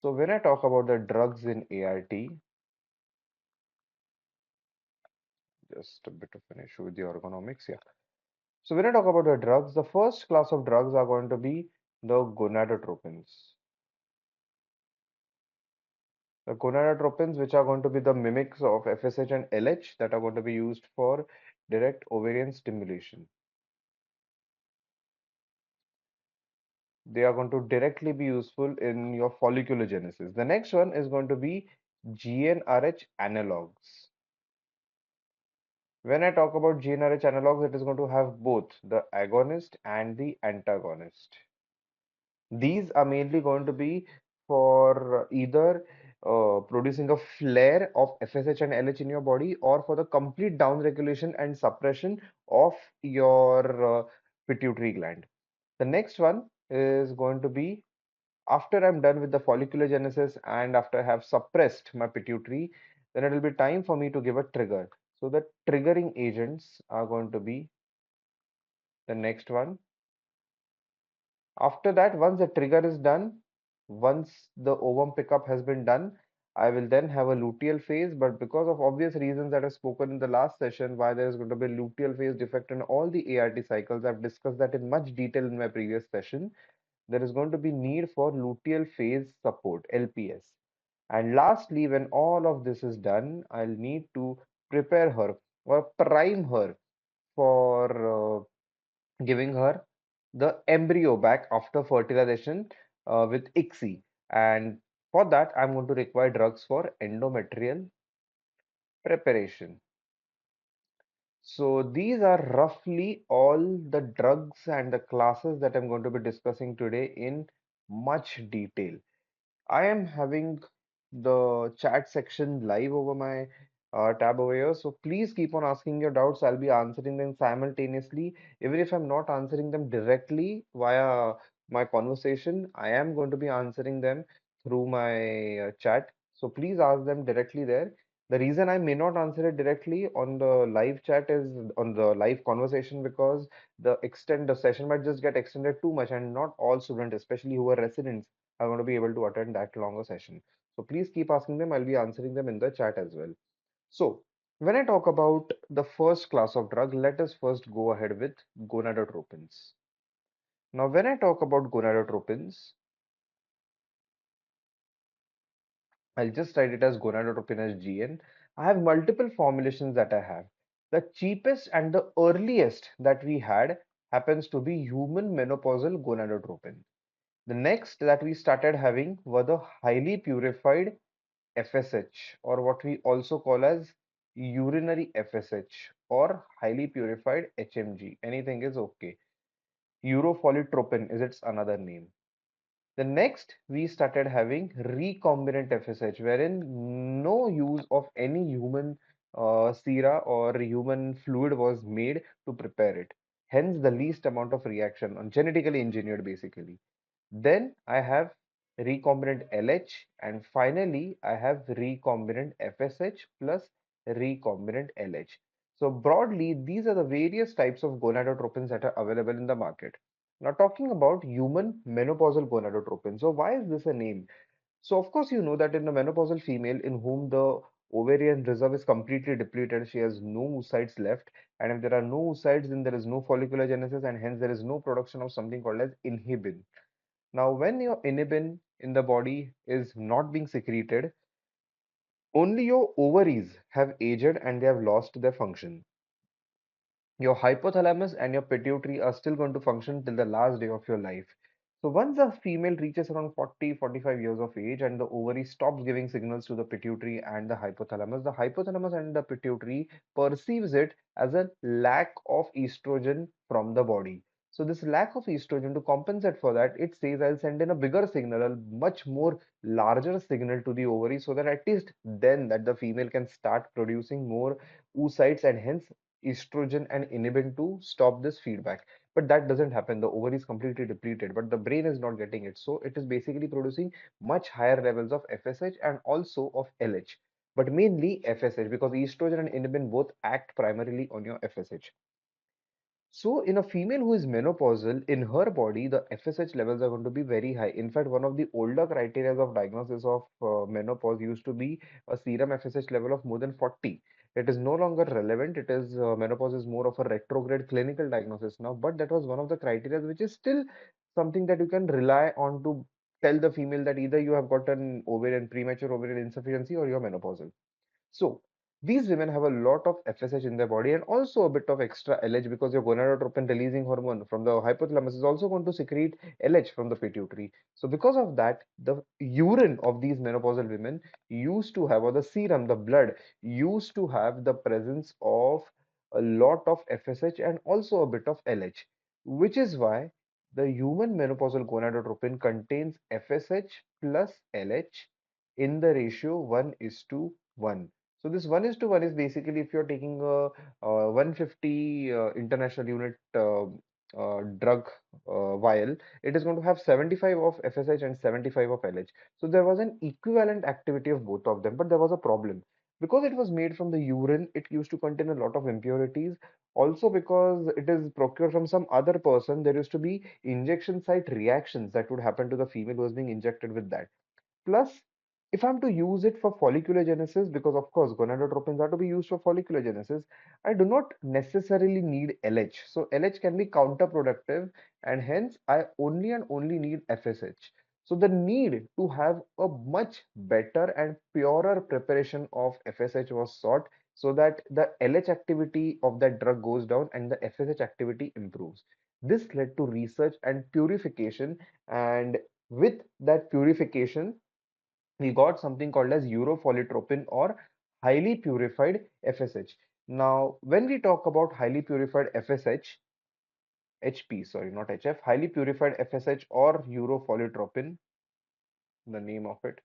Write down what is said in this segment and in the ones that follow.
So when I talk about the drugs in ART, just a bit of an issue with the ergonomics, yeah. So when I talk about the drugs, the first class of drugs are going to be the gonadotropins. The gonadotropins, which are going to be the mimics of FSH and LH that are going to be used for direct ovarian stimulation. They are going to directly be useful in your folliculogenesis. The next one is going to be GnRH analogs. When I talk about GnRH analogs, it is going to have both the agonist and the antagonist. These are mainly going to be for either producing a flare of FSH and LH in your body or for the complete downregulation and suppression of your pituitary gland. The next one is going to be after I'm done with the follicular genesis and after I have suppressed my pituitary, then it will be time for me to give a trigger. So the triggering agents are going to be the next one. After that, once the trigger is done, once the ovum pickup has been done, I will then have a luteal phase. But because of obvious reasons that I've spoken in the last session, why there is going to be luteal phase defect in all the ART cycles, I've discussed that in much detail in my previous session. There is going to be need for luteal phase support, LPS. And lastly, when all of this is done, I'll need to prepare her or prime her for giving her the embryo back after fertilization with ICSI. And for that, I'm going to require drugs for endometrial preparation. So these are roughly all the drugs and the classes that I'm going to be discussing today in much detail. I am having the chat section live over my tab over here. So please keep on asking your doubts. I'll be answering them simultaneously. Even if I'm not answering them directly via my conversation, I am going to be answering them through my chat. So please ask them directly there. The reason I may not answer it directly on the live chat is on the live conversation because the session might just get extended too much and not all students, especially who are residents, are going to be able to attend that longer session. So please keep asking them. I'll be answering them in the chat as well. So when I talk about the first class of drug, let us first go ahead with gonadotropins. Now, when I talk about gonadotropins, I'll just write it as gonadotropin as GN. I have multiple formulations that I have. The cheapest and the earliest that we had happens to be human menopausal gonadotropin. The next that we started having were the highly purified FSH, or what we also call as urinary FSH or highly purified HMG. Anything is okay. Urofolitropin is its another name. The next we started having recombinant FSH, wherein no use of any human sera or human fluid was made to prepare it. Hence the least amount of reaction on genetically engineered basically. Then I have recombinant LH, and finally I have recombinant FSH plus recombinant LH. So broadly, these are the various types of gonadotropins that are available in the market. Now talking about human menopausal gonadotropin. So why is this a name? So of course you know that in a menopausal female in whom the ovarian reserve is completely depleted, she has no oocytes left, and if there are no oocytes, then there is no follicular genesis, and hence there is no production of something called as inhibin. Now, when your inhibin in the body is not being secreted, only your ovaries have aged and they have lost their function. Your hypothalamus and your pituitary are still going to function till the last day of your life. So once a female reaches around 40, 45 years of age and the ovary stops giving signals to the pituitary and the hypothalamus and the pituitary perceives it as a lack of estrogen from the body. So this lack of estrogen, to compensate for that, it says I'll send in a bigger signal, a much more larger signal to the ovary so that at least then that the female can start producing more oocytes and hence estrogen and inhibin to stop this feedback. But that doesn't happen. The ovary is completely depleted, but the brain is not getting it. So it is basically producing much higher levels of FSH and also of LH, but mainly FSH because estrogen and inhibin both act primarily on your FSH. So, in a female who is menopausal, in her body, the FSH levels are going to be very high. In fact, one of the older criteria of diagnosis of menopause used to be a serum FSH level of more than 40. It is no longer relevant. It is menopause is more of a retrograde clinical diagnosis now, but that was one of the criteria which is still something that you can rely on to tell the female that either you have got an ovarian premature ovarian insufficiency or you're menopausal. So these women have a lot of FSH in their body and also a bit of extra LH because your gonadotropin releasing hormone from the hypothalamus is also going to secrete LH from the pituitary. So because of that, the urine of these menopausal women used to have, or the serum, the blood, used to have the presence of a lot of FSH and also a bit of LH, which is why the human menopausal gonadotropin contains FSH plus LH in the ratio 1 is to 1. So this 1 is to 1 is basically if you're taking a, 150 international unit drug vial, it is going to have 75 of FSH and 75 of LH. So there was an equivalent activity of both of them, but there was a problem. Because it was made from the urine, it used to contain a lot of impurities. Also because it is procured from some other person, there used to be injection site reactions that would happen to the female who was being injected with that. Plus, if I'm to use it for folliculogenesis, because of course gonadotropins are to be used for folliculogenesis, I do not necessarily need LH. So LH can be counterproductive and hence I only and only need FSH. So the need to have a much better and purer preparation of FSH was sought so that the LH activity of that drug goes down and the FSH activity improves. This led to research and purification, and with that purification we got something called as urofolitropin or highly purified FSH. Now, when we talk about highly purified FSH, HP, sorry, not HF, highly purified FSH or urofolitropin, the name of it.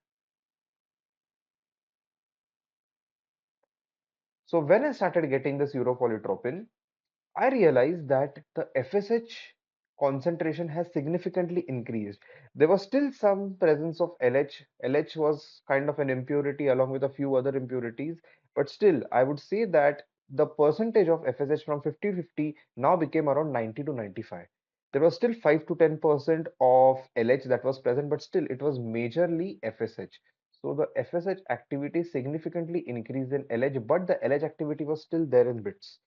So when I started getting this urofolitropin, I realized that the FSH concentration has significantly increased. There was still some presence of LH. LH was kind of an impurity along with a few other impurities, but still, I would say that the percentage of FSH from 50-50 now became around 90 to 95. There was still 5 to 10% of LH that was present, but still it was majorly FSH. So the FSH activity significantly increased in LH, but the LH activity was still there in bits.